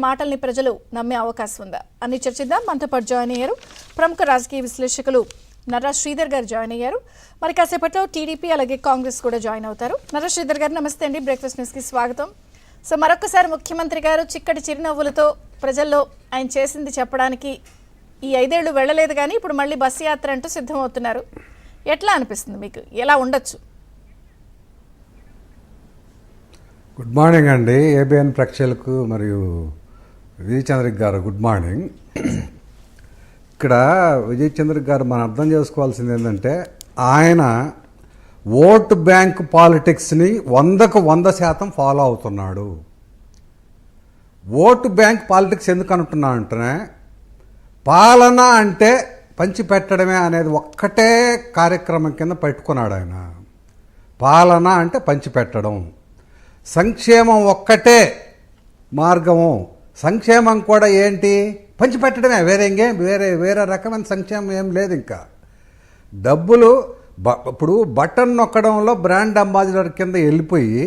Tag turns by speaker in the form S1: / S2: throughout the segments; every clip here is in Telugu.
S1: మాటల్ని ప్రజలు నమ్మే అవకాశం ఉందా అని చర్చిద్దాం. మనతో పాటు జాయిన్ అయ్యారు ప్రముఖ రాజకీయ విశ్లేషకులు నర్రా శ్రీధర్ గారు జాయిన్ అయ్యారు. మరి కాసేపట్లో టీడీపీ అలాగే కాంగ్రెస్ కూడా జాయిన్ అవుతారు. నర్రా శ్రీధర్ గారు నమస్తే అండి, బ్రేక్ఫాస్ట్ న్యూస్కి స్వాగతం. సో మరొకసారి ముఖ్యమంత్రి గారు చిక్కటి చిరునవ్వులతో ప్రజల్లో ఆయన చేసింది చెప్పడానికి ఈ 5 ఏళ్ళు వెళ్ళలేదు, కానీ ఇప్పుడు మళ్ళీ బస్సు యాత్ర అంటూ సిద్ధమవుతున్నారు. ఎట్లా అనిపిస్తుంది మీకు, ఎలా ఉండొచ్చు?
S2: గుడ్ మార్నింగ్ అండి ఏబిఎన్ ప్రేక్షకులకు మరియు విజయ్ చంద్రిక్ గారు గుడ్ మార్నింగ్. ఇక్కడ విజయ్ చంద్రిక్ గారు మనం అర్థం చేసుకోవాల్సింది ఏంటంటే, ఆయన ఓటు బ్యాంక్ పాలిటిక్స్ని 100కు 100% ఫాలో అవుతున్నాడు. ఓటు బ్యాంక్ పాలిటిక్స్ ఎందుకు అంటున్నా అంటే, పాలన అంటే పంచిపెట్టడమే అనేది ఒక్కటే కార్యక్రమం కింద పెట్టుకున్నాడు ఆయన. పాలన అంటే పంచిపెట్టడం, సంక్షేమం ఒక్కటే మార్గము. సంక్షేమం కూడా ఏంటి, పంచిపెట్టడమే, వేరే రకమైన సంక్షేమం ఏం లేదు. ఇంకా డబ్బులు ఇప్పుడు బటన్ నొక్కడంలో బ్రాండ్ అంబాసిడర్ కింద వెళ్ళిపోయి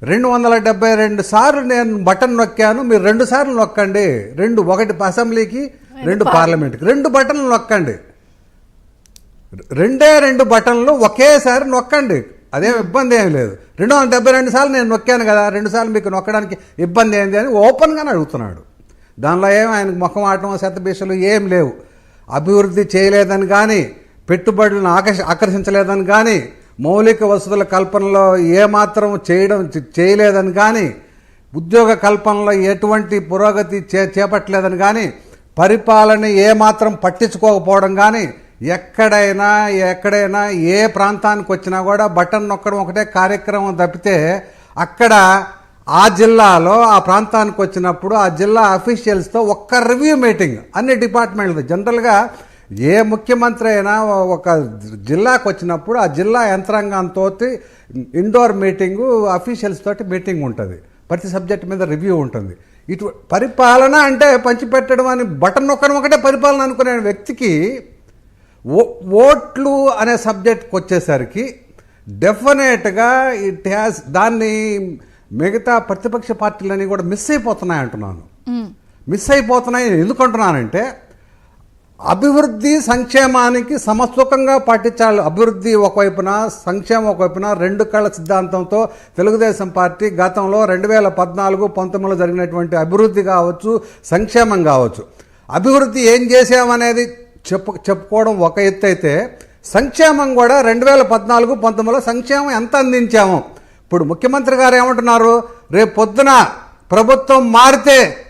S2: 272 సార్లు నేను బటన్ నొక్కాను, మీరు 2 సార్లు నొక్కండి, ఒకటి అసెంబ్లీకి 2 పార్లమెంట్కి, 2 బటన్లు నొక్కండి, 2 బటన్లు ఒకేసారి నొక్కండి, అదేం ఇబ్బంది ఏమి లేదు. 272 సార్లు నేను నొక్కాను కదా, 2 సార్లు మీకు నొక్కడానికి ఇబ్బంది ఏంది అని ఓపెన్గానే అడుగుతున్నాడు. దానిలో ఏమి ఆయనకు ముఖం ఆటం శతభీషలు ఏం లేవు. అభివృద్ధి చేయలేదని కానీ, పెట్టుబడులను ఆకర్షించలేదని కానీ, మౌలిక వసతుల కల్పనలో ఏమాత్రం చేయలేదని కానీ, ఉద్యోగ కల్పనలో ఎటువంటి పురోగతి చేపట్టలేదని కానీ, పరిపాలన ఏమాత్రం పట్టించుకోకపోవడం కానీ, ఎక్కడైనా ఏ ప్రాంతానికి వచ్చినా కూడా బటన్ నొక్కడం ఒకటే కార్యక్రమం తప్పితే, అక్కడ ఆ జిల్లాలో ఆ ప్రాంతానికి వచ్చినప్పుడు ఆ జిల్లా అఫీషియల్స్తో ఒక్క రివ్యూ మీటింగ్ అన్ని డిపార్ట్మెంట్లు. జనరల్గా ఏ ముఖ్యమంత్రి అయినా ఒక జిల్లాకు వచ్చినప్పుడు ఆ జిల్లా యంత్రాంగంతో ఇండోర్ మీటింగు, అఫీషియల్స్ తోటి మీటింగ్ ఉంటుంది, ప్రతి సబ్జెక్ట్ మీద రివ్యూ ఉంటుంది. ఇటు పరిపాలన అంటే పంచిపెట్టడం అని బటన్ నొక్కడం ఒకటే పరిపాలన అనుకునే వ్యక్తికి ఓట్లు అనే సబ్జెక్ట్కి వచ్చేసరికి డెఫినెట్గా దాన్ని మిగతా ప్రతిపక్ష పార్టీలన్నీ కూడా మిస్ అయిపోతున్నాయి అంటున్నాను. మిస్ అయిపోతున్నాయి ఎందుకంటున్నానంటే, అభివృద్ధి సంక్షేమానికి సమసుఖంగా పాటించాలి. అభివృద్ధి ఒకవైపున, సంక్షేమం ఒకవైపున, 2 కళ్ళ సిద్ధాంతంతో తెలుగుదేశం పార్టీ గతంలో 2014-19లో జరిగినటువంటి అభివృద్ధి కావచ్చు, సంక్షేమం కావచ్చు, అభివృద్ధి ఏం చేసామనేది చెప్పుకోవడం ఒక ఎత్తు అయితే, సంక్షేమం కూడా 2014-19లో సంక్షేమం ఎంత అందించాము. ఇప్పుడు ముఖ్యమంత్రి గారు ఏమంటున్నారు, రేపు పొద్దున ప్రభుత్వం మారితే